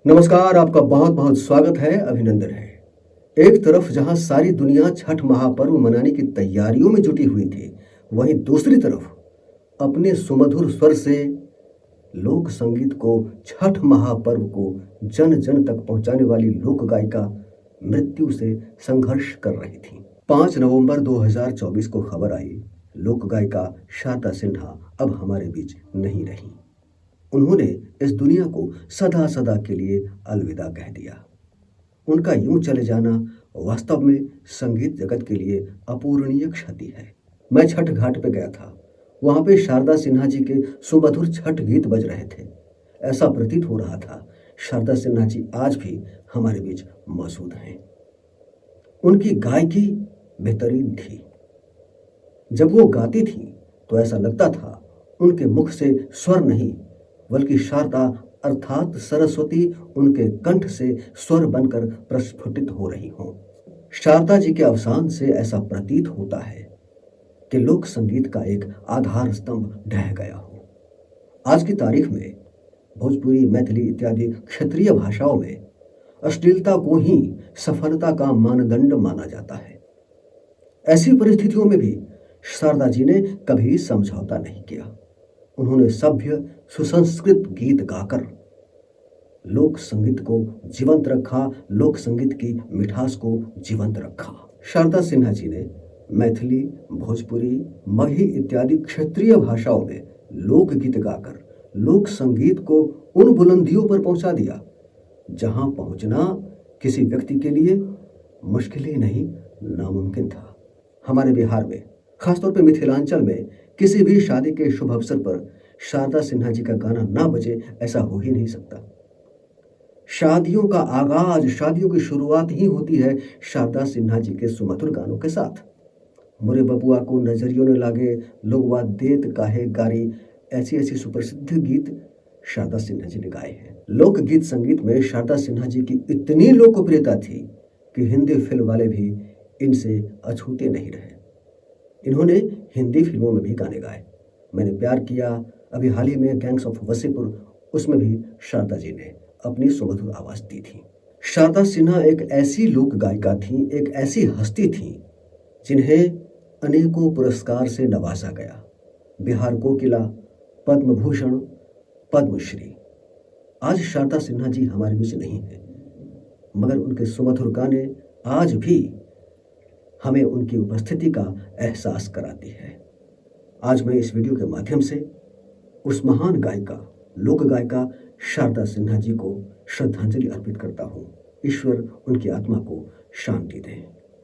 नमस्कार, आपका बहुत बहुत स्वागत है, अभिनंदन है। एक तरफ जहां सारी दुनिया छठ महापर्व मनाने की तैयारियों में जुटी हुई थी, वहीं दूसरी तरफ अपने सुमधुर स्वर से लोक संगीत को, छठ महापर्व को जन जन तक पहुंचाने वाली लोक गायिका मृत्यु से संघर्ष कर रही थी। 5 नवंबर 2024 को खबर आई, लोक गायिका शारदा सिन्हा अब हमारे बीच नहीं रही। उन्होंने इस दुनिया को सदा सदा के लिए अलविदा कह दिया। उनका यूं चले जाना वास्तव में संगीत जगत के लिए अपूरणीय क्षति है। मैं छठ घाट पे गया था। वहां पे शारदा सिन्हा जी के सुमधुर छठ गीत बज रहे थे। ऐसा प्रतीत हो रहा था शारदा सिन्हा जी आज भी हमारे बीच मौजूद हैं। उनकी गायकी बेहतरीन थी। जब वो गाती थी तो ऐसा लगता था उनके मुख से स्वर नहीं बल्कि शारदा अर्थात सरस्वती उनके कंठ से स्वर बनकर प्रस्फुटित हो रही हो। शारदा जी के अवसान से ऐसा प्रतीत होता है कि लोक संगीत का एक आधार स्तंभ ढह गया हो। आज की तारीख में भोजपुरी, मैथिली इत्यादि क्षेत्रीय भाषाओं में अश्लीलता को ही सफलता का मानदंड माना जाता है। ऐसी परिस्थितियों में भी शारदा जी ने कभी समझौता नहीं किया। उन्होंने सभ्य सुसंस्कृत गीत गाकर लोक संगीत को जीवंत रखा, लोक संगीत की मिठास को जीवंत रखा। शारदा सिन्हा जी ने मैथिली, भोजपुरी, मगही इत्यादि क्षेत्रीय भाषाओं में लोक गीत गाकर लोक संगीत को उन बुलंदियों पर पहुंचा दिया जहां पहुंचना किसी व्यक्ति के लिए मुश्किल ही नहीं, नामुमकिन था। हमारे बिहार में, खासतौर पर मिथिलांचल में, किसी भी शादी के शुभ अवसर पर शारदा सिन्हा जी का गाना ना बजे ऐसा हो ही नहीं सकता। शादियों का आगाज, शादियों की शुरुआत ही होती है शारदा सिन्हा जी के सुमधुर गानों के साथ। मोरे बबुआ को नजरियों ने लागे, लोगवा देत काहे गारी, ऐसी ऐसी सुप्रसिद्ध गीत शारदा सिन्हा जी ने गाए हैं। लोक गीत संगीत में शारदा सिन्हा जी की इतनी लोकप्रियता थी कि हिंदी फिल्म वाले भी इनसे अछूते नहीं रहे। इन्होंने हिंदी फिल्मों में भी गाने गाए। मैंने प्यार किया, अभी हाल ही में गैंग्स ऑफ वसेपुर, उसमें भी शारदा जी ने अपनी सुमधुर आवाज दी थी। शारदा सिन्हा एक ऐसी लोक गायिका थी, एक ऐसी हस्ती थी जिन्हें अनेकों पुरस्कार से नवाजा गया। बिहार कोकिला, पद्म भूषण, पद्मश्री। आज शारदा सिन्हा जी हमारे बीच नहीं है, मगर उनके सुमधुर गाने आज भी हमें उनकी उपस्थिति का एहसास कराती है। आज मैं इस वीडियो के माध्यम से उस महान गायिका, लोक गायिका शारदा सिन्हा जी को श्रद्धांजलि अर्पित करता हूँ। ईश्वर उनकी आत्मा को शांति दें।